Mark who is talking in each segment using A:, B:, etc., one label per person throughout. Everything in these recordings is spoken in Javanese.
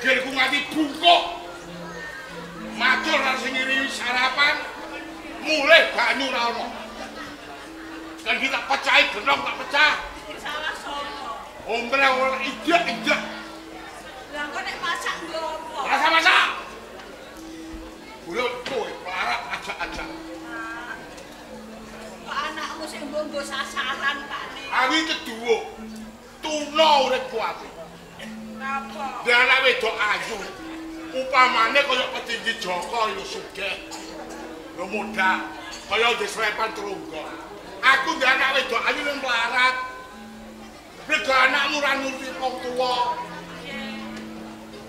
A: gegelku nganti bungkuk. Matur karo sing ngiriwi sarapan, mulih banyu ra ono. Dan kita pecahi genong tak pecah.
B: Salah sapa?
A: Ombre ora ijek-ijek.
B: Lah kok nek masak ngopo?
A: Masak-masak. Mulut kowe pelarak ajak-ajak.
B: Pak anakmu sing mbok sasaran Pak Nek.
A: Awi keduwo. Tuna uripku aku.
B: Napa?
A: Dia anak wedok ayu. Upamane kaya petinggi Joko ya sugih. Ya modal. Kaya disrepan trungga. Aku dia anak wedok ayu ning melarat. Rega anakmu ra nuruti wong tuwa.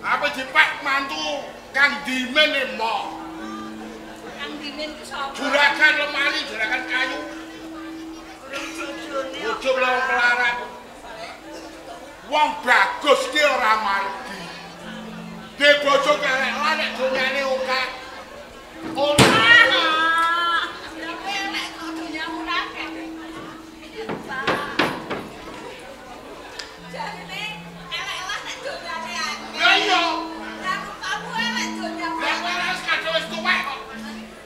A: Apa dipek mantu Kang Dimen emo.
B: Kang Dimen ku sapa?
A: Juragan lemari, juragan kayu. Bojo wong melarat. Wong bagus ki ora margi. Dhe bojo kelek lan nek donyane akeh. Ora.
B: Tapi nek kok donyamu akeh. Pak. Jane elek lah nek donyane akeh.
A: Ya iya.
B: Lah kamu elek donyamu.
A: Lah kowe wis kadhe wis tuwek kok.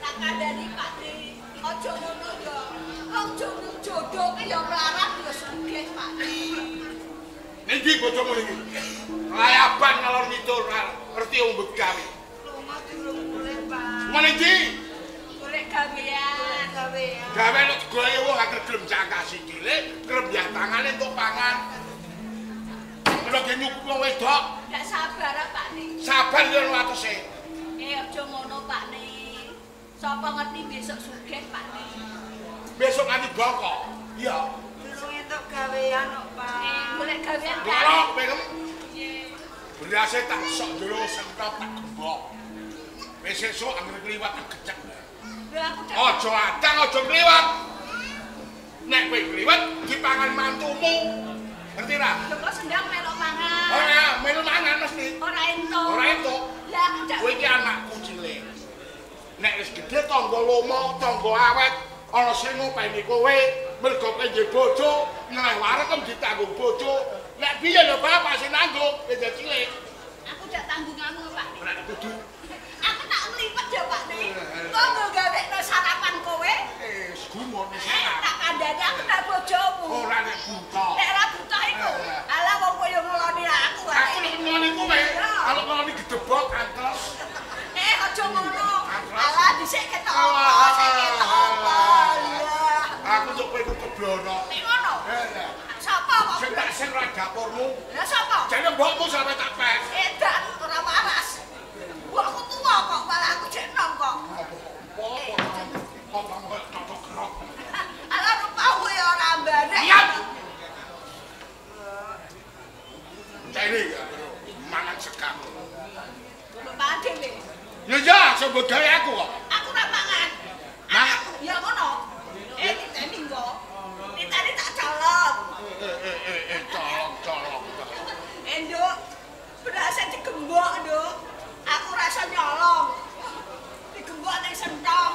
B: Tak kandhani Pak Nek. Aja ngono ya. Wong jodoh ki ya melarat ya sugih Pak Nek.
A: Niki bojomu iki. Layaban ngalor ngidul ngerti wong begawe.
B: Rumah durung boleh, Pak.
A: Mana iki?
B: Boleh gawean.
A: Gawe nek digoye wong agar gelem jangka sikile, krembyah tangane entuk pangan. Nek ge nyukup wong wedok,
B: Ndak sabar Pak Nek.
A: sabar yo watese.
B: Aja ngono Pak Nek. Sapa ngerti besok sugih Pak Nek.
A: Besok nganti bongkok. Iya.
B: Durung entuk gawean kok, Pak. Boleh gawean kan?
A: Golok pengen.
B: Nggih.
A: Berase tak sok jero sentop tak gembok. Wis sesuk anggere kliwat tak gecek.
B: Lah aku tak
A: Aja adang, aja kliwat. Nek kowe kliwat dipangan mantumu. Ngerti ra?
B: lho kok sendang melok mangan.
A: Ora, melu mangan mesti.
B: Ora entuk.
A: Ora entuk.
B: Lah aku tak
A: Kowe iki anakku cilik. Nek wis gedhe tangga lomo, tangga awet, ana sing ngopeni kowe mergo kowe nggih bojo, nang warekem ditanggung bojo. Nek piye lho bapak sing nanggung, kowe cilik.
B: aku tak tanggunganmu Pak Nek.
A: Ora kudu.
B: Aku tak ngliwet ya Pak Nek. Kok gawekno sarapan kowe?
A: Gumon wis
B: Tak kandhani aku tak bojomu.
A: ora nek buta.
B: Nek ora butuh iku. Alah wong kowe yo ngeloni aku.
A: Aku nek ngene kowe, kalau ngene gedebok kantos.
B: Aja ngono. Alah dhisik ketok apa? Sik ketok apa?
A: Aku njok kowe iku keblono.
B: Nek ngono. Sapa kok?
A: Sing tak sing ra dapurmu.
B: Lah sapa?
A: Jane mbokmu sampe tak pes.
B: Edan ora waras. Mbokku tuwa kok, malah aku jek nom kok. Alah rupamu ya ora mbane.
A: Diam. Cari mangan sekam.
B: Bapak dhewe.
A: Ya ya, sebut gawe aku kok.
B: Aku ora mangan.
A: Mangan.
B: Ya ngono. Diteni kok. Diteni tak colok.
A: Colok.
B: Nduk, berasa digembok, Nduk. Aku rasa nyolong. Digembok ning sentong.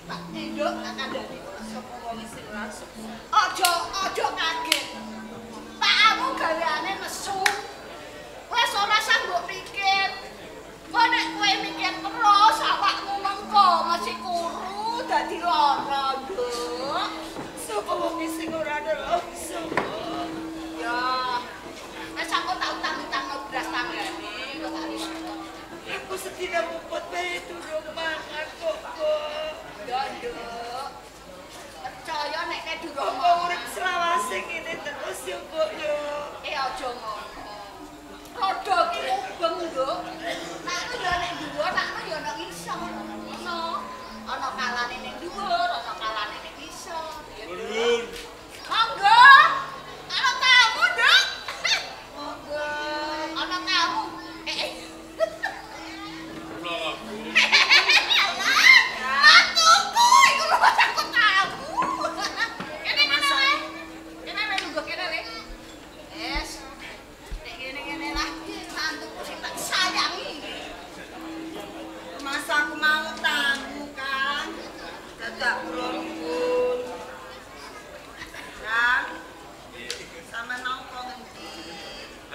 B: Pak Nduk, tak kandhani sapa wong sing langsung. Aja kaget. Pakmu gaweane nesu. Wes ora sanggup pikir. Kok nek kowe mikir terus awakmu mengko masih kuru dadi lara, Nduk. Sapa wong sing ora nelongso? Ya. Wes aku tak utang-utangno beras tanggane kok tak wis. Aku sedina muput bae durung mangan kok. Ya, Nduk. Percaya nek kek durung urip selawase ngene terus yo kok yo. Aja ngono. Rodha ki mubeng, Nduk. Nakku yo nek dhuwur, nakku yo nek isor. Ngono. Ana kalane ning dhuwur, ana kalane ning isor.
A: Ulun.
B: Monggo. Ana tamu, Nduk. Monggo. Ana tamu. Mantuku iku lho aku tamu. Kene le. Kene le lungguh kene le. Yes. Nek kene lah mantuku sing tak sayangi. Masa aku mau tamu kan. Dadak kula nuwun.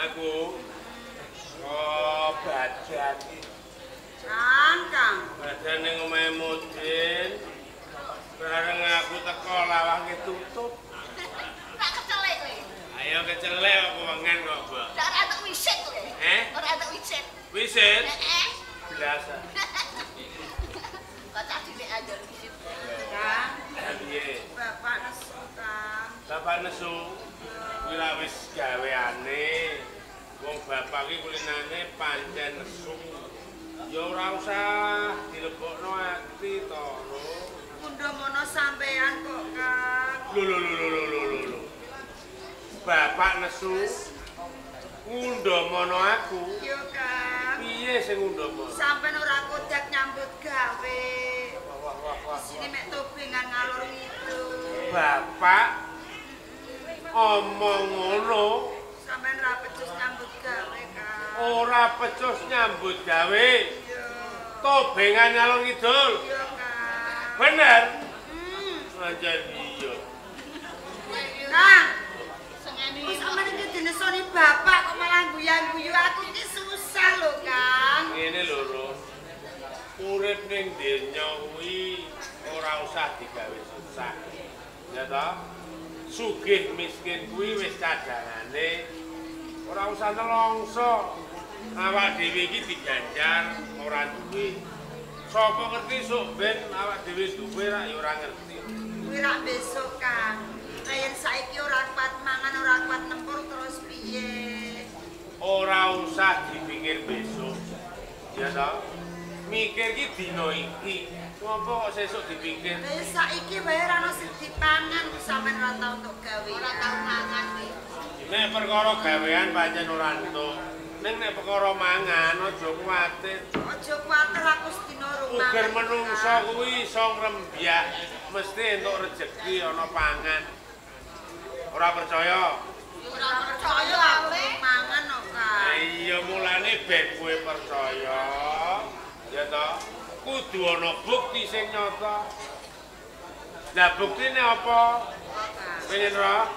C: Aku oh badan
D: Kang.
C: badan ning omahe Mudin bareng aku teko lawange tutup.
B: Tak kecelek kowe.
C: Ayo kecelek aku wengen kok, Mbak.
B: Ora entuk wisit kowe. Ora entuk wisit.
C: Wisit?
B: Heeh.
C: Biasa.
B: Kocak dhewe aja wisit.
D: Kang.
C: Piye?
D: Bapak nesu, Kang.
C: Bapak nesu. Kuwi ra wis gaweane. Wong bapak iki kulinane pancen nesu. Ya ora usah dilebokno ati to, lho.
D: Mundha mono sampean kok, Kang.
C: Lho. Bapak nesu ngundhomono aku.
D: Yo, Kang.
C: Piye sing ngundhomono?
D: Sampeyan ora kodak nyambut gawe.
C: Wah.
D: Sini mek tobengan ngalor ngidul.
C: Bapak omong ngono
D: Sampeyan ra becus nyambut gawe, Kang.
C: ora pecus nyambut gawe.
D: Yo.
C: Tobengan ngalor ngidul.
D: Yo, Kang.
C: Bener? Anjen iya.
D: Kang.
B: Sengene
D: Wis sampeyan iki dinesoni bapak kok malah guyang-guyu aku iki susah lho, Kang.
C: Ngene lho, Ros. Urip ning donya kuwi ora usah digawe susah. Ya toh? Sugih miskin kuwi wis cadangane. Ora usah nelongso. Awak dhewe iki diganjar ora duwe. Sapa ngerti sok ben awak dhewe duwe ra ya ora ngerti.
D: Kuwi rak besok, Kang. Yen saiki ora kuat mangan, ora kuat nempur terus piye?
C: Ora usah dipikir besok. Ya toh? Mikir iki dina iki. Ngopo kok sesuk dipikir?
D: Lah saiki wae ora ono sing dipangan sampean ora tau untuk gawe.
B: ora tau mangan kowe.
C: Nek perkara gawean pancen ora entuk. Ning nek perkara mangan aja kuwatir.
D: Aja kuwatir aku sedina rumah.
C: Uger menungso kuwi iso ngrembyak, mesti entuk rejeki ana pangan. Ora percaya?
B: Ora
D: Percaya aku mangan kok, Kang.
C: Nah, iya mulane ben kowe percaya. Ya toh, kudu ana bukti sing nyata. Lah buktine apa? Pengen roh?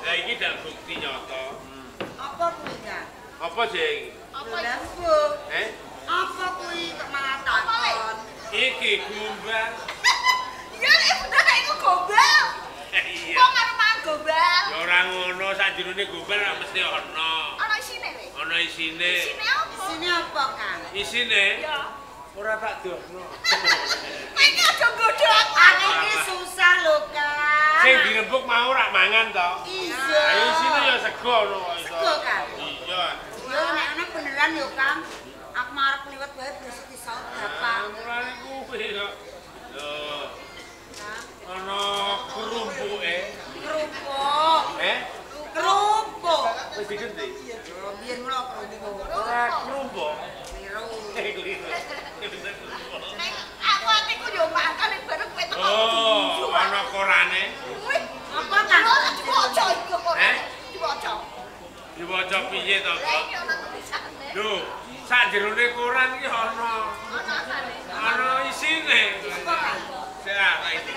C: Lah iki dak bukti nyata.
D: Apa kuwi, Kang?
C: Apa sing?
B: Apa
D: Lah,
B: iki?
D: Bu.
C: Apa
D: kuwi kok malah takon?
C: Iki gombal.
B: Ya nek bener nek iku gombal.
C: Iya.
B: Wong arep mangan gombal.
C: Ya ora ngono, sakjroning gombal ora mesti ana.
B: Ana isine kowe.
C: Ana isine.
B: Isine apa?
D: Sini apa, Kang?
C: Isine
B: Ya.
C: ora tak dohno.
B: Kowe iki aja nggodho aku.
D: Aku iki susah lho, Kang.
C: Sing dirembuk mau rak mangan to.
D: Iya.
C: Ayo isine ya sego no kok iso.
D: Sego, Kang?
C: Iya.
D: Yo nek ana beneran yo, Kang. Aku marep liwat wae besok disaut bapak.
C: Mulane kuwi kok. Loh,
D: Kang.
C: ana kerumpuke.
D: Kerupuk. Kerupuk.
C: Wis digenti.
D: Yo biyen mulo kerupuk.
C: Ora kerumpuk.
D: Keliru.
B: Nek aku atiku yo makan nek bareng kowe teko.
C: Oh, ana korane.
B: Wih,
D: Apa, Kang?
B: ora diwaca iku kok. Diwaca.
C: Diwaca piye to,
B: Lah
C: Kok?
B: iki ana tulisane.
C: Lho, sak jerone koran iki ana.
B: Ana asane.
C: Ana isine.
D: Apa, Kang?
C: Sak iki.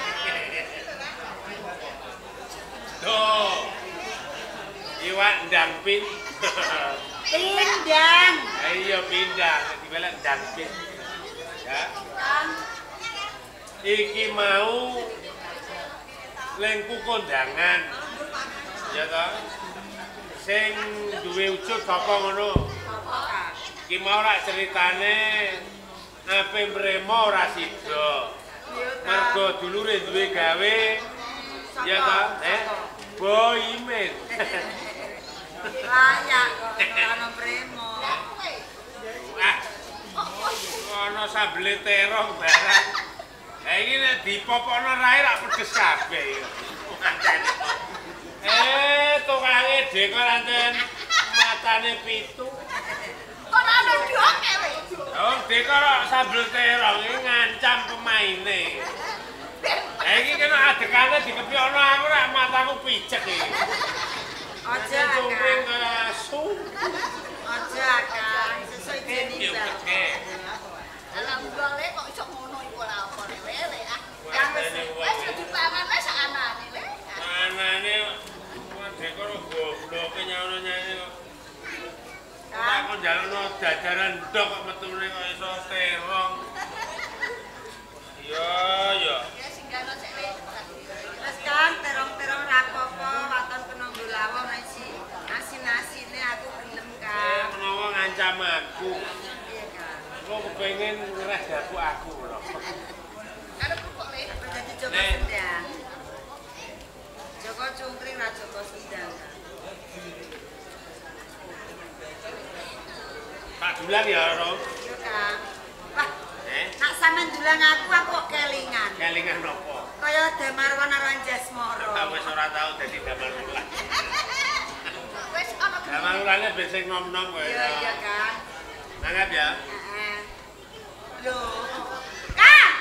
C: Tuh. Iwak ndampin.
D: Pindang.
C: Ayo pindah, dibelak ndampin. Ya.
D: Kang.
C: Iki mau lengku kondangan. Ya toh? Sing duwe wujud sapa ngono?
D: Apa, Kang?
C: Iki mau rak ceritane ape mremo ora sida.
D: Yo,
C: Mergo dulure duwe gawe. Ya toh? Boy Imin.
D: Layak kok ana premo.
B: Lah kowe.
C: Ah,
B: Oh,
C: ana sambele terong barang. Ha iki nek dipopokno rae rak pedes kabeh. Tukange dekor anten matane 7.
B: ora ana doke kowe.
C: Oh, dekor sambel terong iki ngancam pemaine. Ha iki kena adekane dikepyokno aku rak mataku picek iki.
D: Aja,
C: Cungkring
D: Kang.
C: kaya asu.
D: Aja, Kang. Sesuai jenis.
B: Dalam gole kok iso ngono iku ora apa lele ah.
C: Kang
B: Wes dipangan wes sak anane le.
C: Anane dekor gobloke nyono nyane kok. kok njalukno dajaran ndok kok metune kok iso terong. Iya, iya.
B: Ya singgahno sik le.
D: Terus kan terong-terong ra apa-apa, waton kena nggo lawang asin-asine aku gelem kan.
C: Menawa ngancam aku.
D: Iya kan.
C: Kok kepengin ngereh daku aku lho.
B: Karo kok le.
D: Apa dadi Joko Sendang? Joko Cungkring ra Joko Sendang.
C: Tak dulan ya, Rom.
D: Iya kan. Wah, nak sampean dulang aku kok kelingan.
C: Kelingan nopo?
D: Kaya Damarwan karo Anjasmara.
C: Aku wis ora tau dadi Damarwan.
B: Wis ana
C: Damarwane ben sing nom-nom kowe.
D: Iya kan.
C: Mangap ya.
D: Heeh. Loh. Kang.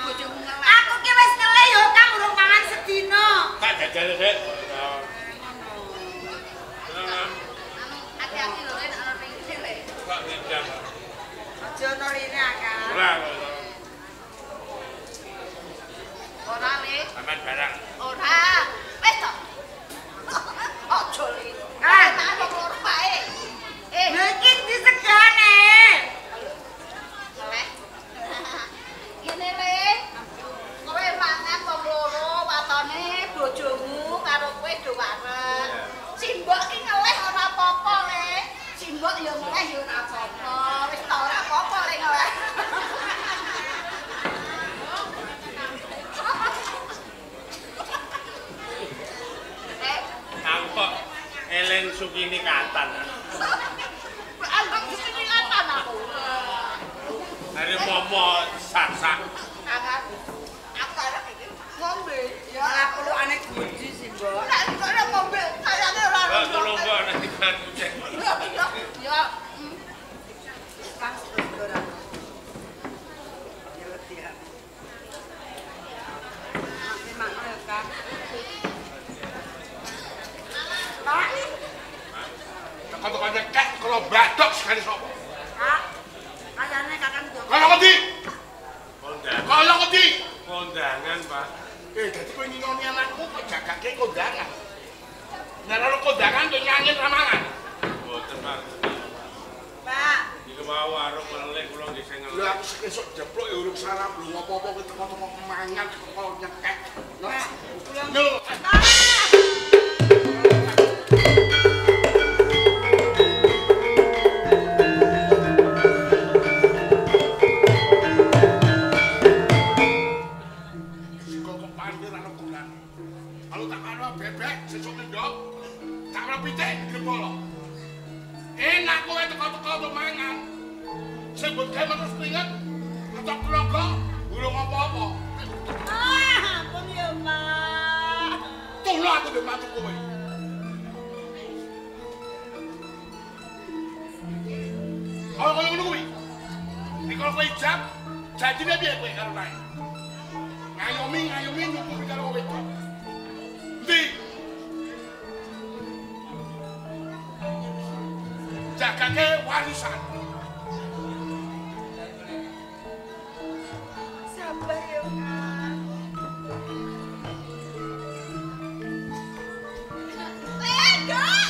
B: bojomu ngelak.
D: Aku ki wis ngelih yo Kang urung mangan sedina.
C: Tak jajal sik.
B: Hati-hati lho nek ana ning kene le.
C: Kok ngindam.
D: Aja ono rene Kang.
C: Ora.
B: Ora le.
C: Aman barang.
B: Ora. Wis to. Aja le.
D: Kang.
B: Tak kok ora bae.
D: Lha iki disegane.
B: Oleh. Ngene le. Kowe mangan wong loro watone bojomu karo kowe do bareng. Simbok ki ngelih ora apa-apa le. Simbok ya ngelih ya ora apa-apa. Wis ta ora apa-apa le ngelih.
C: Aku kok eling Sukini Katan.
B: Anggap sini ngatan aku.
C: Dari momo sak-sak.
B: Kangen. Aku arep iki ngombe. Ya
D: Malah pelukane bojo sih, Mbok.
B: nek ora ngombe kayane ora.
C: Kok tolong kok nek dibantu cek.
B: Ya.
D: Pas terus ora. Ya wedi ya. Memang ya, Kang. Pak,
A: Tekan-tekan nyekek kalau badok sekali sapa.
D: Kak. Kayane Kakang Joko.
A: Kalau ngerti?
C: Kondangan.
A: Kalau ngerti?
C: Kondangan, Pak.
A: Dadi kowe nyinoni anakku kok jagake kondangan. Nek ora kondangan kowe nyanyi ramangan.
C: Mboten, Pak.
D: Pak,
C: Iki mau warung meleh kula nggih sing
A: Lha
C: ngelih.
A: aku esuk jeplok ya urung sarap lho apa-apa kowe teko-teko mangan kok nyekek.
D: Pak, kula
A: Yo. Kok pandir ana bulan. Kalau tak karo bebek sesuk ndok. Tak karo pitik grepolo. Enak kowe teko-teko untuk mangan. Sing mbok gawe terus pinget. Atok klogo urung apa-apa.
D: ampun ya, Pak.
A: Tolong aku mbek mantu kowe. Kalau ngono kuwi. Nek kowe ijab, jadine piye kowe karo nae? Ngayomi nyukupi karo wedok. Ndi? Jagake warisan.
D: Sabar ya, Kang.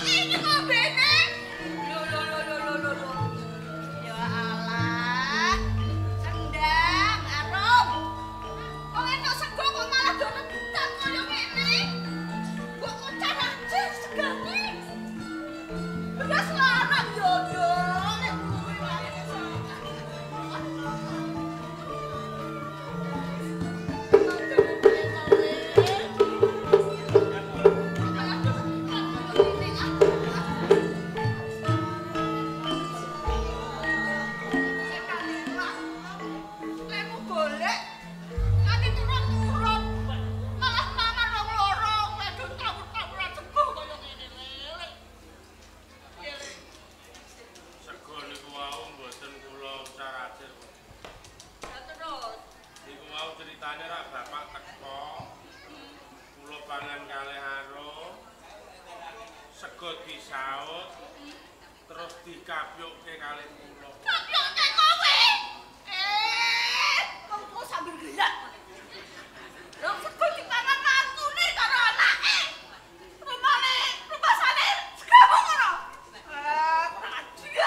B: Ini ngombene. Loh. Ya Allah. Sendang, Arum. Kok enak sego kok malah do rebutan koyo ngene. Kok ucap aja segane. Beras larang yo yo. Nek kuwi wae
C: Sego niku wau mboten kula carake. Niku wau ceritane ra bapak teko. Kula pangan kalih arum. Sego disaut terus dikapyukke kalih kula.
B: sambil gelak. Lho sego dipangan mantune karo anake. Rumane, rumasane segamu ngono. Kurang ajar.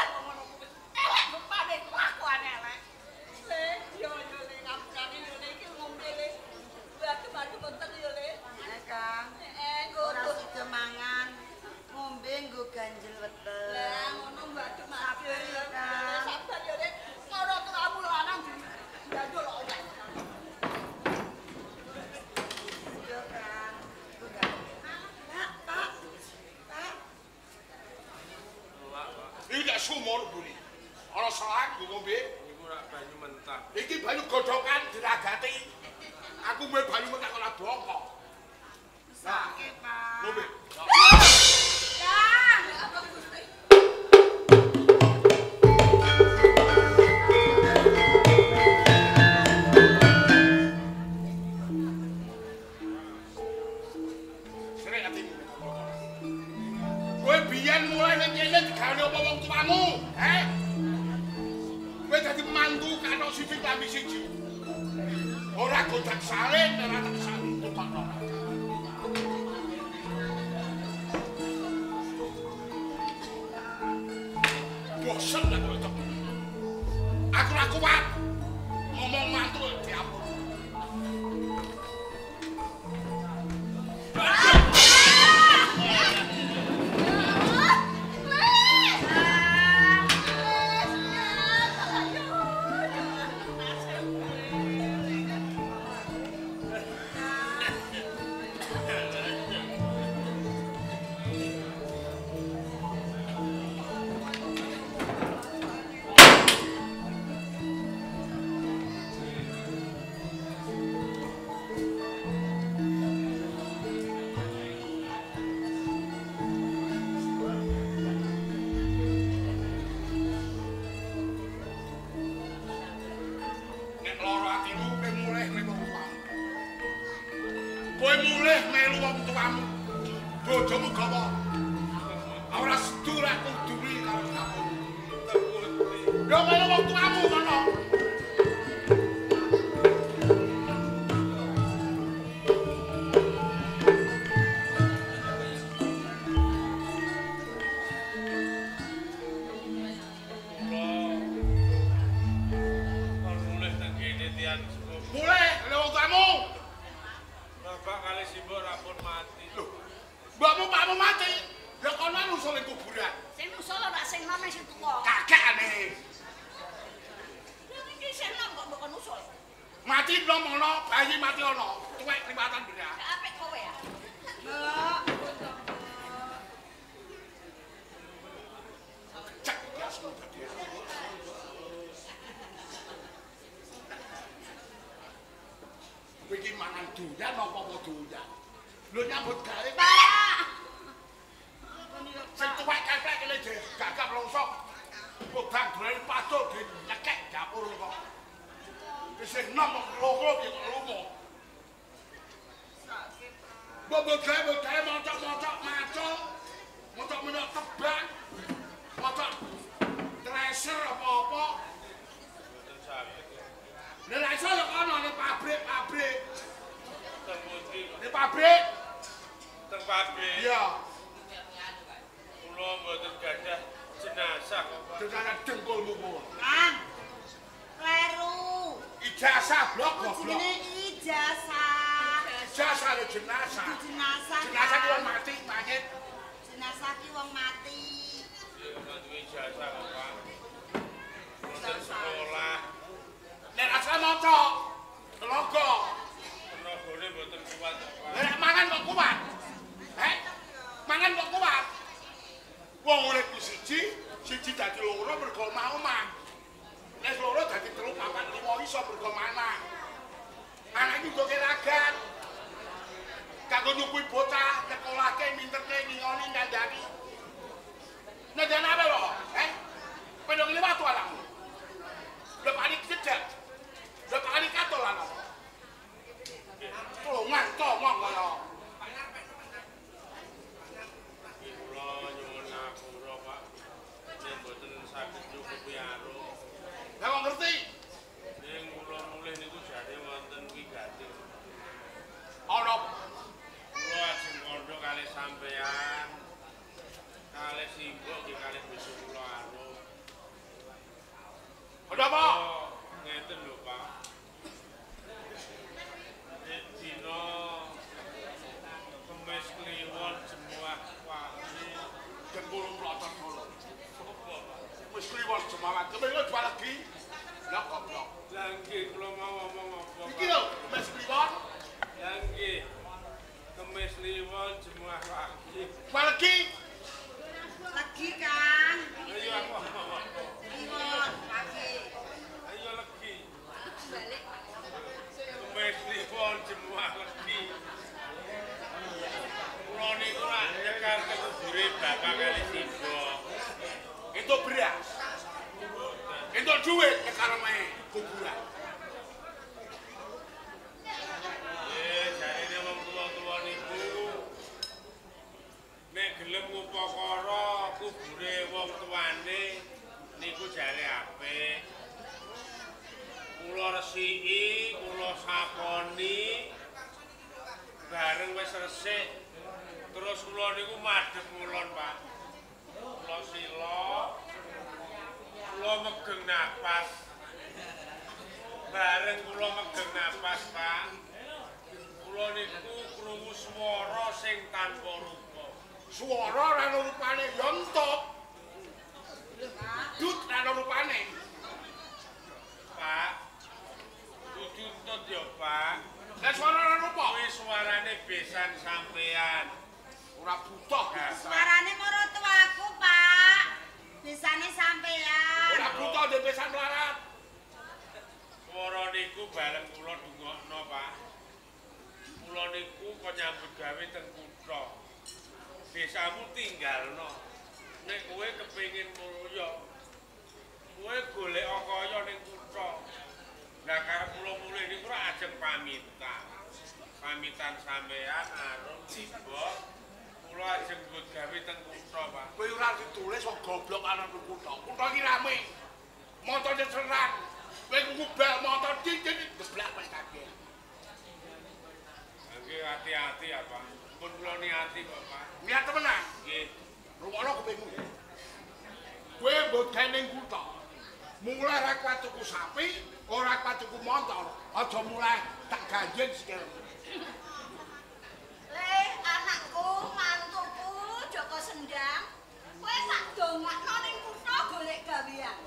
A: Iki gak sumur buri. Ana selang nggo ngombe.
C: Iku rak banyu mentah.
A: Iki banyu godhokan diragati. Aku ngombe banyu mentah ora bongkok.
D: Sakit, Pak.
A: Ngombe.
D: Kang.
A: Srek atimu. Kowe biyen mulai ning kene digawe apa wong tuamu, he? Kowe dadi mantu karo siji klambi siji. Ora godak salin, ora tak salin tukokno. Bosen lah kowe tok. Aku ora kuat. Ngomong mantu diampun. Kowe mulih melu wong tuamu. Bojomu gawa. Ora sedur aku duri karo kamu. Yo melu wong tuamu kono. Mulih melu wong tuamu.
C: Bapak kali simbok rapun mati.
A: Lho, mbakmu pakmu mati. Ya kono nusul ing kuburan.
B: Sing nusul ora sing nom sing tuwa.
A: Kakek aneh.
B: Iki sing nom kok mbok nusul.
A: Mati nom ono, bayi mati ono. Tuwek liwatan bener.
B: Gak apik kowe ya.
D: Mbok.
A: Cek ya semua tadi. Iki mangan doyan apa doyan? Lho nyambut gawe. Sing tuwek kakek kene gagap longsok. Kok bang dolen patuk den nyekek dapur kok. Wis sing nom loro ya lumo.
D: Sakit, Pak.
A: Bobo-bobo moncok-moncok macul. Moncok-moncok tebang. Moncok treasure apa-apa.
C: Mboten sakit.
A: Lha lek iso ya kono ning pabrik-pabrik.
C: Teng pundi kok?
A: Ning pabrik.
C: Teng pabrik.
A: Iya.
C: Kula mboten gadah jenazah kok, Pak.
A: Dengan dengkulmu kuwi.
D: Kang. Kleru.
A: Ijazah blok goblok.
D: Jenenge ijazah.
A: Ijazah le jenazah.
D: Jenazah.
A: Jenazah ki wong mati mayit.
D: Jenazah ki wong mati.
C: Ya ora duwe ijazah kok, Pak. Mboten sekolah.
A: Nek asal maca tenaga.
C: Tenagane mboten kuat kok, Pak.
A: Nek mangan kok kuat. Heh? Mangan kok kuat. Wong urip ku siji dadi loro mergo omah-omah. Nek loro dadi 3, 4, 5 iso mergo manah. Anak iki kok keragat. Kanggo nyupui bocah, nyekolahke, minterke, ngingoni, nyandani. Nek dene apa lho? Heh? Pendok liwat anakmu. Udah panik jejak. Udah panik katol anak. Tolongan, tolong kaya.
C: Kula nyuwun ngapura, Pak. Yen mboten saged nyukupi arung.
A: Lah kok ngerti?
C: Ning kula mulih niku jane wonten wigating.
A: Ana
C: Kula ajeng kandha kalih sampean. Kalih simbok nggih kalih bisu kula arung.
A: ada apa?
C: Ngeten lho, Pak. Dina Kemis Kliwon Jemuah Wali.
A: Dengkul mlotot ngono.
C: Sopo, Pak?
A: Wis kliwon jemawan. Kepengin jual lagi. Lah goblok.
C: Lah nggih kula mau ngomong apa, Pak?
A: Iki lho, mes kliwon.
C: Lah nggih. Kemis Kliwon Jemuah Wali.
A: Jual lagi.
D: Lagi, Kang.
C: Ayo aku
A: entuk beras. Entuk duit nek kareme kuburan.
C: Jarine wong tuwa-tuwa niku nek gelem ngupakara kubure wong tuane niku jare apik. Kula resiki, kula saponi bareng wis resik. Terus kula niku madhep ngulon, Pak. Kula sila, kula megeng napas. Bareng kula megeng napas, Pak. Kula niku krungu swara sing tanpa rupa.
A: Swara ora ana rupane ya entuk. Dut ora ana rupane.
C: Pak, kudu entut ya, Pak.
A: Lah swara ora rupa.
C: Kuwi suarane besan sampean.
A: Ora butuh.
D: Suarane maratuaku, Pak. Bisane sampean.
A: Ora butuh ndek besan melarat.
C: Swara niku bareng kula dungokno, Pak. Kula niku kok nyambut gawe teng kutha. Desamu tinggalno. Nek kowe kepengin mulya, kowe golek kaya ning kutha. Lah karep kula mulih niku ora ajeng pamitan. Pamitan sampean arep tiba kula ajeng nggot gawe teng kutha, Pak.
A: Kowe ora ditulis wong goblok ana ning kutha. Kutha iki rame. Motor diserang. Kowe ngubah motor dikit geblak wis kabeh.
C: Nggih hati-hati ya, Pak. Pun kula niati kok, Pak.
A: Niat temenan.
C: Nggih.
A: Rungokno kupingmu. Kowe mbok ning kutha. Mulai ra kuat tuku sapi, ora kuat tuku motor. Aja mulai tak ganjen sikil.
B: Le anakku, mantuku, Joko Sendang. Kowe tak dongakno ning kutha golek gawean.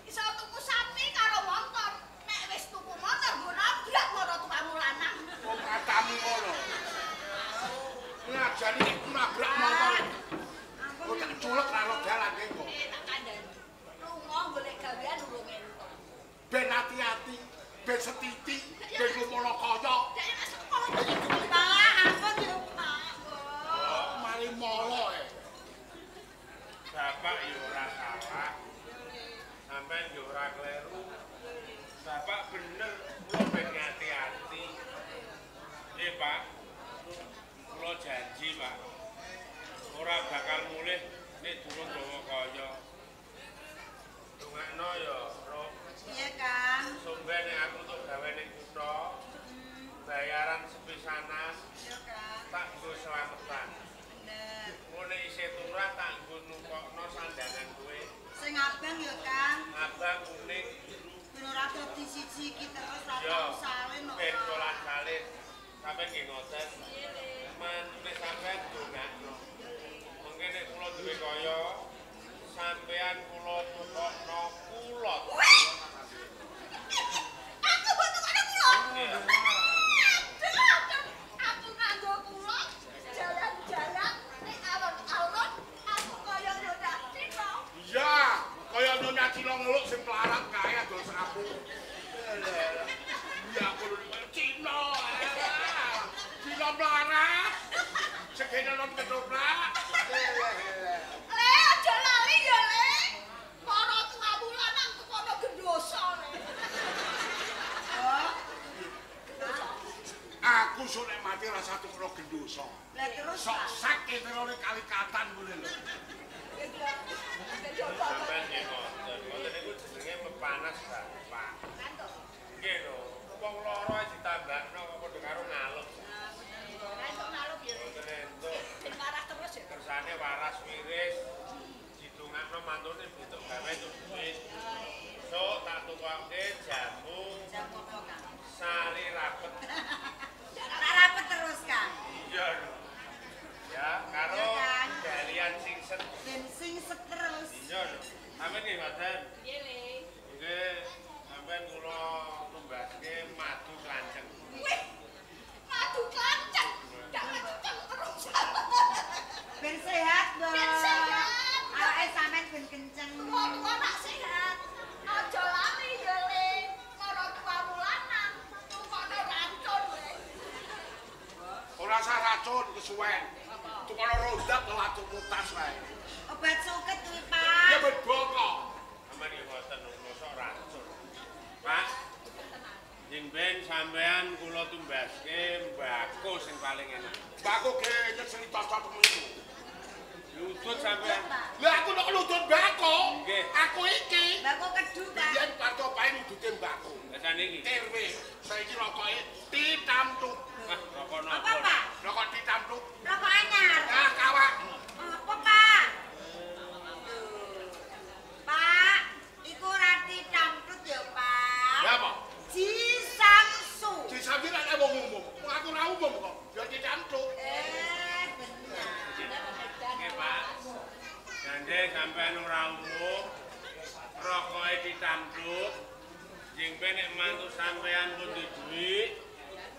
B: Iso tuku sapi karo motor. Nek wis tuku motor nggo nabrak marang tukang lanang.
A: Wong katamu ngono. Ngajari nek nabrak motor. Kok tak culek ra ono dalan kengko.
B: Tak kandhani. Lunga golek gawean urung entuk.
A: Ben hati-hati, ben setiti, ben lumono kaya.
B: Dek wis sekolah.
D: Pak, ampun ya, Pak.
A: Mari molo
C: Bapak ya ora salah. Sampeyan ya ora kleru. Bapak bener, kula ben hati-hati. Nggih, Pak. Kula janji, Pak. Ora bakal mulih nek durung gawa kaya. Dongakno ya, Rob.
D: Iya, Kang.
C: Sumben nek aku untuk gawe ning kutha. Bayaran sepisanan
D: Iya, Kang.
C: tak nggo slametan.
D: Bener.
C: Ngene isih turah tak nggo numpokno sandangan kowe.
D: Sing abang ya, Kang.
C: Abang kuning
D: Ben ora dadi siji iki terus ora
C: yo.
D: tau salin kok.
C: Ben
D: Pak.
C: dolan salin. Sampeyan nggih ngoten. Mantune sampeyan dongakno. Mengke nek kula duwe kaya sampeyan kula tukokno kulot.
B: Aku butuh kono kulon.
C: Nggih.
B: Aku nganggo kulon jalan-jalan nek alon-alon aku kaya Nyonya Cino.
A: Iya, kaya Nyonya Cino ngeluk sing pelarat kae adol sapu. Iya, kudu Cino. Cino pelarat. Segene nang ketoprak.
B: Le aja lali ya, Le. Para tuamu lanang kono gendoso, Le.
D: Oh,
A: Aku sok nek mati rasa tukro gendoso.
D: lah terus
A: Sok
D: Pak.
A: sak enterone kalikatan ngene lho.
C: Sampeyan nggih ngoten. Ngoten niku jenenge mepanas, Pak. Nggih lho. Wong lara ditambakno kok padha karo ngaluk. Ngoten entuk. Kersane waras wiris. Didongakno mantune bentuk gawe duit. Sok tak tukokke jamu
D: Jam apa, Kang?
C: sari rapet.
D: Tak rapet terus, Kang.
C: Iya lho. Ya, karo
D: Iya, Kang.
C: galian singset.
D: Ben sing terus.
C: Iya lho. Sampeyan nggih mboten? Nggih, sampeyan kula tumbaske madu klanceng.
B: Wih, madu klanceng. Jangan kenceng terus.
D: Ben sehat, Dok.
B: Ben sehat.
D: Awake sampean ben kenceng.
B: Tua nak sehat. Aja lali ya, Le. Para tuamu lanang. Tukono racun, Le.
A: Ora usah racun kesuwen. Tukono rondak lewat tas wae.
D: Obat suket kuwi,
A: Ya
D: Pak.
A: bedok rokoke ditamtuk.
C: Rokok
D: Apa,
C: napa?
D: Pak?
A: Rokok ditamtuk.
D: Rokok anyar.
A: Ah, kawak.
D: Apa, Pak? Pak, iku rati campur ya, Pak.
A: Ya apa?
D: Ji Samsu.
A: Di sampe nek wong umum. Wong aku ora umum kok. Ya ditamtuk.
D: Bener.
C: Nggih, Pak. Jande sampean ora umum. Rokoke ditamtuk. Jeng nek mantu sampean pun duwe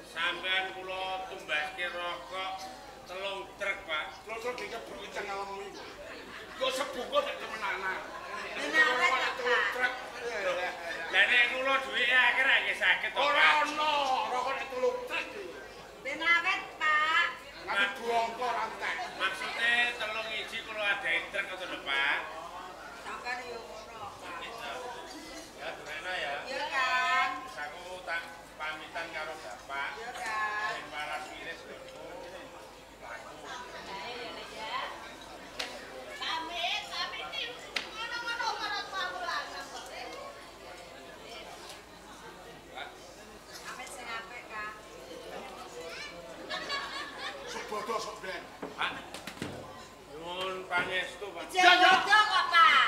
C: sampean kula tumbaske rokok 3 truk, Pak.
A: Lho dikebuk iki ngalemu iku. Kok sebungkus nek temenanan.
D: Bener, Pak.
C: Lah nek kula duwike akeh ra nggih saged to,
A: Ora
C: Pak.
A: ono rokok nek 3 truk iki.
D: Ben awet, Pak.
A: Nganti duongko ora entek.
C: Maksude 3 iji kula adahi truk to lho, Pak.
D: Sampeyan yo ngono, Pak.
C: Ya, durena ya.
D: Iya kan?
C: Aku tak pamitan karo Bapak.
D: Iya kan?
C: Ben paras wiris lho. Laku.
B: Kami ini ngono-ngono marang pamulan.
D: Awet sing apik, Kak.
A: Sebodo sok ben.
C: Pak. Nyuwun pangestu, Pak.
D: Jodoh kok, Pak.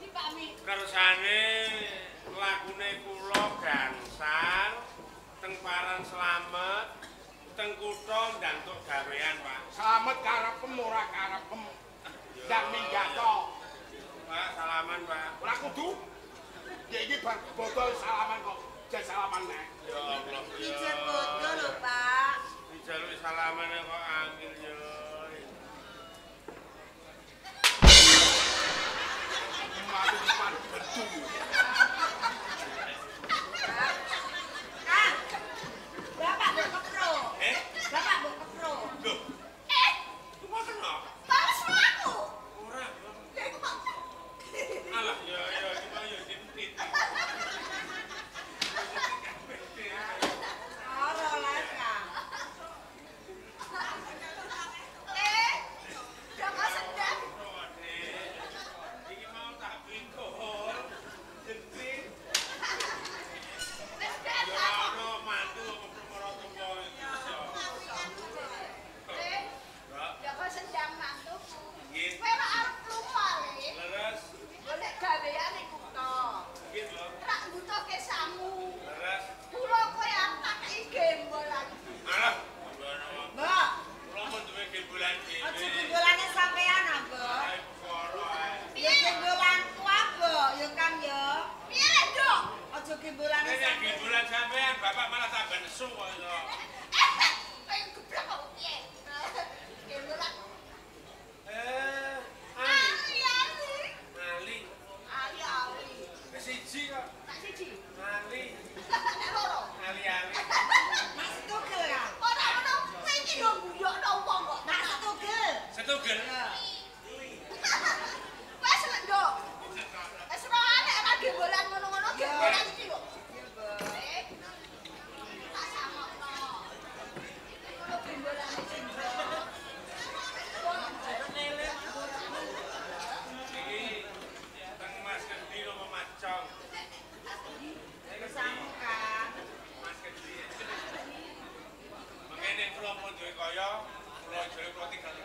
B: Dipami.
C: Kersane lakune kula gansal teng Paran Slamet teng kutha ndantuk gawean, Pak.
A: Slamet karepem ora karepem. Ndak minggato.
C: Pak, salaman, Pak.
A: Ora kudu. Ya iki bar botol salaman kok. Jas salaman nek.
C: Ya Allah,
D: Ijen bodoh lho, Pak.
C: dijaluk salamane kok angel yo.
A: Mati depan bedu.
D: Kang. Bapak mbok kepro.
C: Eh?
D: Bapak mbok kepro.
C: Loh, ngoten kok?
B: Balas aku.
C: Ora.
B: Ya iku kok.
C: Alah, yo cuma yo dipentit.
D: Ora oleh, Kang.
B: Joko sedang.
C: Iki mau tak pikir. Jenting.
B: Wis
C: Yo
B: biasa.
C: ono mantu perkara tempo iki.
B: Joko sedang mantuku.
C: Nggih.
B: Kowe ora arep lunga le.
C: Leres.
B: Golek gawean ning kutho.
C: Nggih, lho.
B: Rak mbutuhke sangu.
C: Leres.
B: Kula kowe arep tak gembolan.
C: Alah,
D: Mbok,
C: kula pun duwe gembolan dhewe.
D: aja gembolane sampean, ah, Mbok.
C: Ae perkara ae.
D: Ya gembolanku, ah, Mbok, ya Kang ya.
B: Piye le, Dok?
D: Aja gembolane
C: Nek
D: sampean.
C: gembolan sampean, Bapak malah tambah nesu kok iso.
B: Kowe geblek kok piye? Gembolan.
C: Ali.
B: Ali.
C: Ali.
B: Ali.
C: Siji kok.
B: Tak siji.
C: Ali.
B: Nek loro.
C: Ali-ali.
D: Mas Tugel, Kang.
B: Ora ono kowe iki yo guyokno wong kok.
D: Mas Tugel.
C: Setugel.
D: Ya.
B: Wes lek, Dok. Wes ora anek ora gembolan ngono-ngono gembolan iki lho.
D: Ya, Mbok.
B: Tak samokno. Kulo gembolane sing
C: Iki teng Mas Kendi nopo Macong.
D: Bersama, Kang.
C: Mas Kendi. Mengene kula pun duwe kaya kula jare kula tinggal.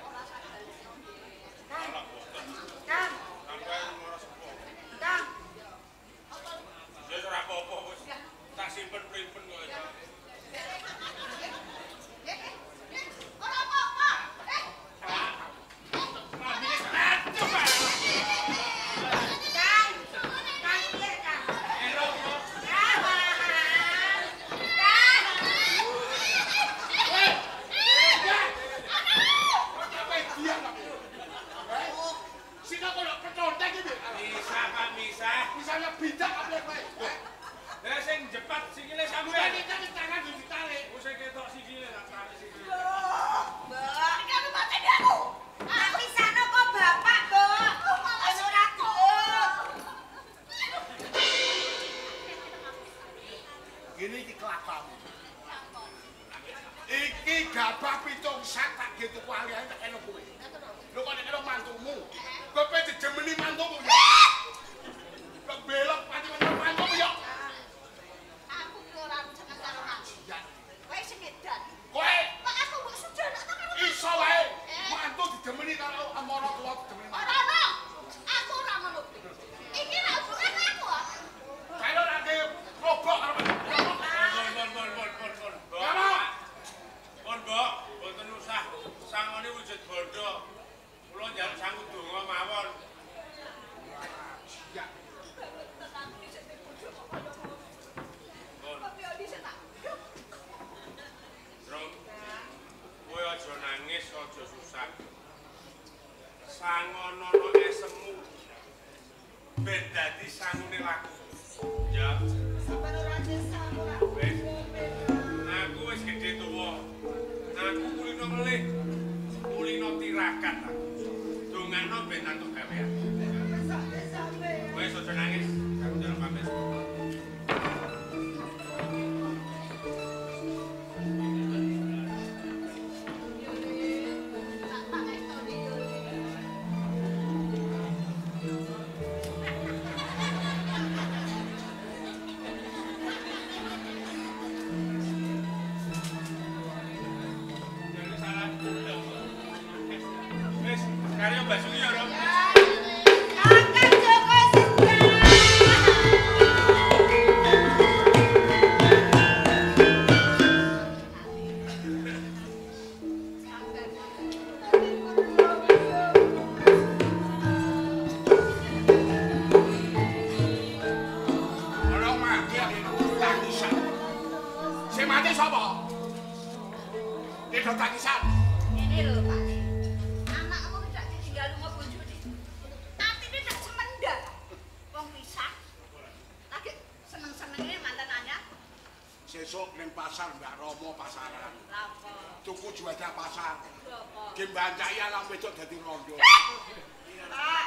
D: Kang,
C: Alah boten.
D: Kang,
C: Sampai ngurus sepuh.
D: Kang.
C: Ya ora apa-apa wis. Tak simpen primpen kok iso.
B: ora apa-apa.
D: Kang. Kang, iya, Kang.
C: Elok yo.
D: Kang.
A: Apa dia kamu? Sing kok nek pecontek iki.
C: Bisa Pak bisa.
A: Misalnya bijak apa kowe?
C: Lah sing jepat sikile
A: Bukan
C: sampean.
A: iki tangan ditarik.
C: Wis ketok sikile tak tarik sikile.
D: Mbok.
B: Kamu mati aku.
D: Tak pisahno kok bapak, Mbok. Wis ora gelem.
A: Gini iki kelakuanmu. Iki gabah pitung sak tak gitu kualian tak kena kowe. Lho kok nek kena mantumu. Kowe pe dijemeni mantumu ya. Kok belok pati mantumu ya.
B: Aku ke
C: angono esemu. Ben dadi sangune laku. Ya.
D: Sampai ora desa ora.
C: Wes. Aku wis gedhe tuwa. Aku kulino melih. Kulino tirakat. Dongano ben antuk gawean. Wes aja nangis. Aku jalan pamit. Karyo basuki ya, Rom.
D: Kakak Joko
A: Orang mati yang tangisan. Si mati siapa? Itu tangisan.
B: Ini lho, Pak. Anakmu tidak ditinggal lunga bojone. Atine tak semendal. Wong pisah. Lagi seneng-senenge mantan anyar.
A: Sesuk ning pasar Mbak Romo pasaran.
B: Lapo?
A: Tuku juadah pasar.
B: Berapa?
A: Ki mbancaki alang wedok dadi rondo.
D: Pak,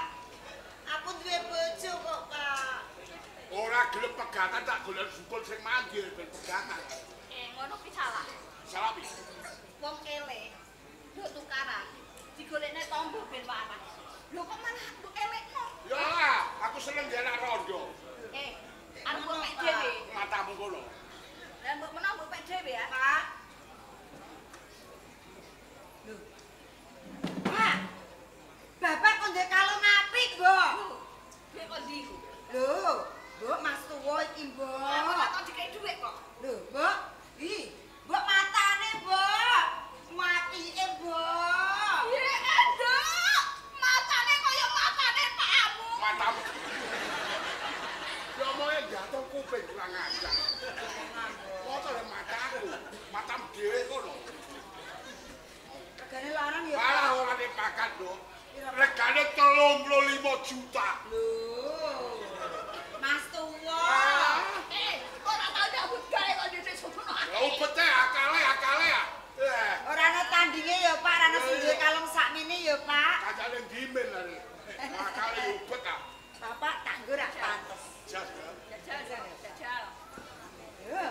D: aku duwe bojo kok, Pak.
A: Ora gelem pegatan tak golek sukul sing manggil ben pegatan.
B: Ngono ki salah.
A: Salah pi.
B: Wong ele nduk tukaran. Digolekne tombo ben waras. Lho kok malah nduk elekno?
A: Ya lah, aku seneng dia anak rondo.
B: Arep mbok pek dhewe.
A: Matamu kono.
B: Lah mbok menawa mbok pek dhewe ya.
D: Pak. Loh. Pak. Bapak kok ndek kalung apik, Mbok.
B: Duit kok ndi iku?
D: Lho, Mbok Mas tuwa iki, Mbok.
B: Aku tak tau dikei dhuwit kok.
D: Lho, Mbok. Mbok matane, Mbok. Matike, Mbok.
B: Ye enduk. Matane kaya matane pakmu.
A: Matamu. Ya omonge jatuh kuping kurang ajar. Motor mataku, matamu dhewe kono.
D: Regane larang ya,
A: Malah
D: Pak.
A: ora dipakan, Dok. Regane 35 juta.
D: Lho. Mas tuwa.
B: Ora tau nyambut gawe kok dhisik semono.
A: Ya ubete akale ya.
D: Ora ana tandinge ya, Pak. Ora ana sing duwe kalung sakmene ya, Pak.
A: Kancane dimen lare. Akale ubet ah.
D: Bapak tak nggo ra pantes.
A: Jas.
B: Jajal.
D: Yo.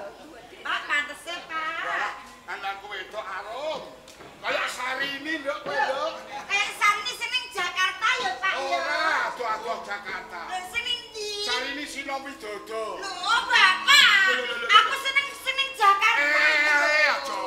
D: Pak pantese, Pak.
A: Anakku wedok arum. Kayak Sarini, Nduk, wedok.
D: Kayak Sarini seneng Jakarta ya, Pak ya.
A: Ora, ado-ado Jakarta.
D: Seneng ndi?
A: Sarini Sino Widodo.
D: Lho, Bapak. Aku seneng Jakarta.
A: Aja.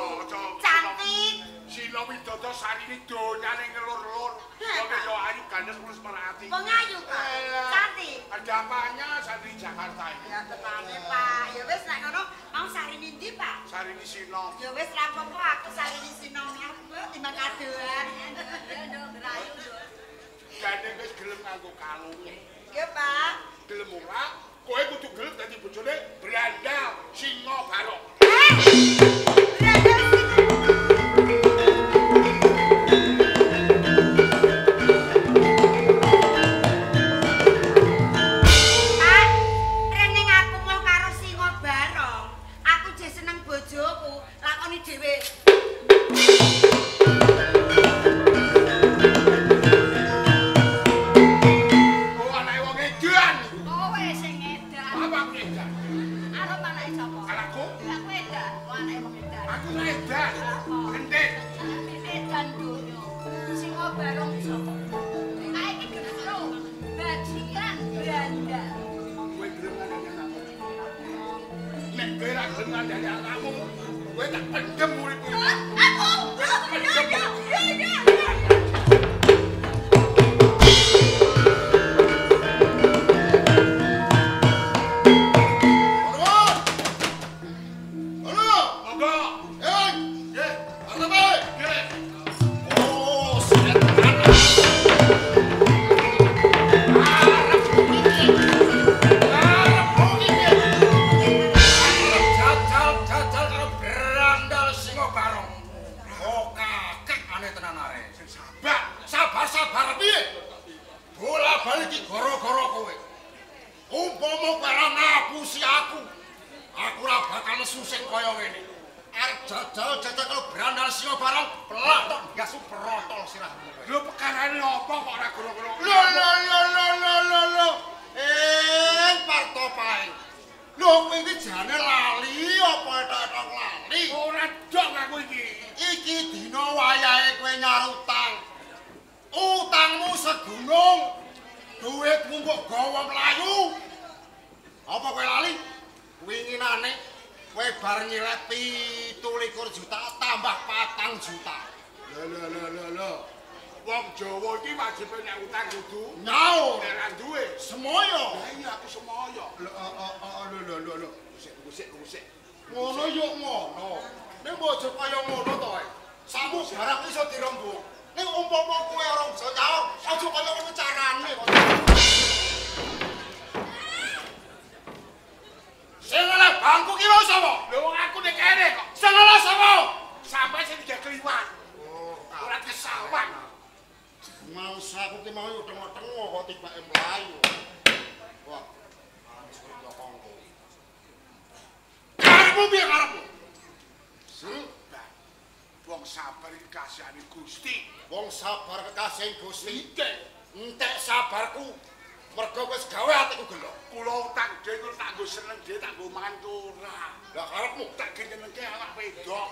D: Cantik.
A: Sino Widodo Sarini donyane ngelur-lur. Wong yo ayu gandeng terus merhati.
D: Wong ayu, Pak. Cantik.
A: Ada apanya Sarini Jakarta ini?
D: Ya tepane, Pak. Ya wis nek ngono mau Sarini ndi, Pak?
A: Sarini Sino.
D: Ya wis ra apa-apa aku Sarini Sino timbang kadoan.
B: Ya nduk ngerayu nduk.
A: Gandeng wis gelem nganggo kalung.
D: Ya, Pak.
A: Gelem ora? Kowe kudu gelem dadi bojone Brandal Singo Barok.
D: Pak, rening aku mau karo Singo Barong. Aku je seneng bojoku, lakoni dhewe.
A: Oh, anake wong edan.
B: Kowe sing edan.
A: Apa edan?
B: Arep anake sapa?
A: Anakku?
B: Aku edan. Kok anake wong edan?
A: Aku edan. Gendek.
B: Edan donya. Sing barong sapa? Ae iki getro. Bajingan Brandal.
A: Kowe gelem ngandani anakmu. Nek kowe ra gelem ngandani anakmu, kowe tak pendem uripmu.
B: Aku. Ya.
E: Tenan arek. balik iki gara-gara kowe. Umpama kowe ora ngapusi aku ora bakal nesu sing kaya ngene. Arep jajal kalau berandal sio barang pelak tok gasu perotol sirahmu.
A: Lho pekarane apa kok ora goro-goro?
E: Lho. Partopae. Lho kowe iki jane lali apa etok lali?
A: Ora dok aku iki.
E: Iki dina wayahe kowe nyarutang. Utangmu segunung. Duitmu kok gawa mlayu. Apa kowe lali? Winginane kowe bar nyileh 17 juta tambah 4 juta.
A: Lho. Wong Jawa iki wajibe nek utang kudu
E: nyaur.
A: Nek ra duwe
E: semoyo.
A: Lah iya aku semoyo.
E: Lho.
A: Gusik.
E: Ngono yo ngono. Nek bojo kaya ngono to ae. Samu barang iso dirembuk. Nek umpama kowe ora bisa nyaur, aja kaya ngono carane kok. Sing ala bangku ki mau sapa?
A: Lho wong aku nek kene kok.
E: Sing ala sapa?
A: Sampai sing tidak keliwat. Ora kesawan.
E: Mau aku ki mau uteng-uteng kok tibake mlayu. Wah. Karepmu piye karepmu?
A: Wong sabar iki kasihane Gusti.
E: Wong sabar kekasih Gusti.
A: Entek
E: sabarku. Mergo wis gawe atiku gelo.
A: Kula utang dhewe tak nggo seneng dhewe tak nggo mangan ora.
E: Lah karepmu
A: tak nyenengke anak wedok.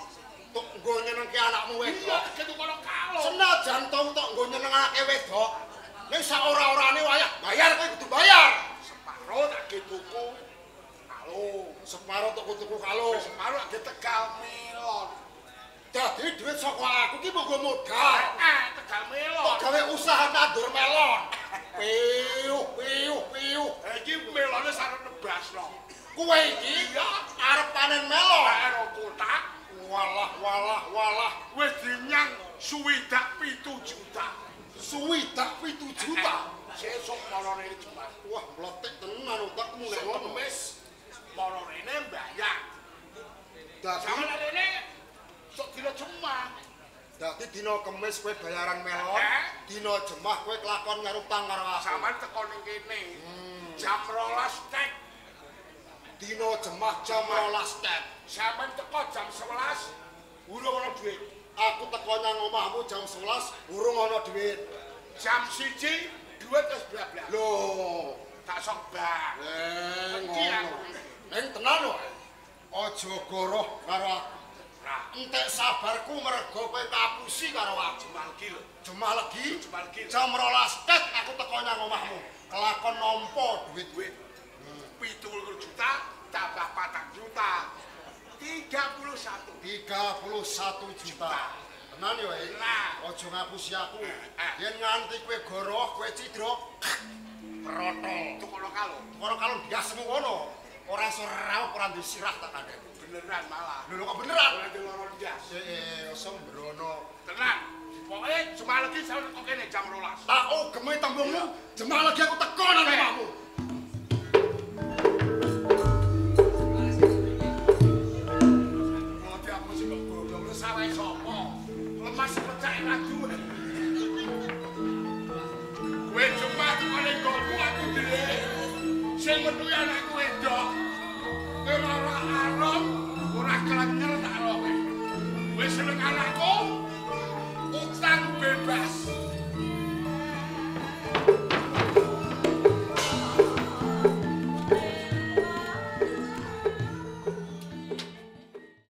E: Tok nggo nyenengke anakmu wedok.
A: Iya, ketu kono kalong.
E: Senajan tok nggo nyenengake wedok. Ning sak ora-orane wayah bayar kowe kudu bayar.
A: Separo tak ge tuku kalung.
E: Separo tuku kalung.
A: Separo tak ge Tegal melon.
E: Dadi duit saka aku ki mung modal.
A: Tegal melon.
E: Kok gawe usaha nandur melon. Piu.
A: Iki melone sarep nebasno.
E: Kowe iki arep panen melon.
A: Karo kotak.
E: Walah.
A: Wis dinyang suwidak 7 juta.
E: Suwidak 7 juta.
A: Sesuk marane Jumat.
E: Wah, mletek tenan utekmu nek ngono.
A: Wis marane mbayar.
E: Dadi
A: sampeyan rene sok dina Jumat.
E: Dadi dina Kemis kowe bayaran melon, dina Jumat kowe kelakon ngarutang karo aku.
A: Sampeyan teko ning kene. Jam 12 tek.
E: Dina Jumat jam 12 tek.
A: Sampeyan teko jam 11 urung ana duit.
E: Aku teko nang omahmu jam 11 urung ana duit.
A: Jam 1 duit wis blabla.
E: Lho,
A: tak sok bang.
E: ngono. Ning tenan lho. Aja goroh karo aku. Entek sabarku mergo kowe kapusi karo aku. Jumal legi. Jam 12 tek aku teko nang omahmu. Kelakon nampa duit-duit.
A: 17 juta tambah 4 juta. 31
E: juta. Tenan yo, aja ngapusi aku. Yen nganti kowe goroh, kowe cidrok. Protol.
A: Tukono kalung.
E: Tukono kalung diasmu ngono. Ora iso raup, ora duwe sirah tak kandhani.
A: Beneran malah.
E: Lho kok beneran?
A: Ora diloro ndas.
E: Sembrono.
A: Tenan. Pokoke cuma lagi sampe kok kene jam 12.
E: Tak ugemi tembungmu, jemaah lagi aku teko nang omahmu.
A: Ngopi aku sing goblok lu sawahe sapa? Lemas pecah ra duwe. Kowe cuma teko ning golku aku dhewe. Sing metu anak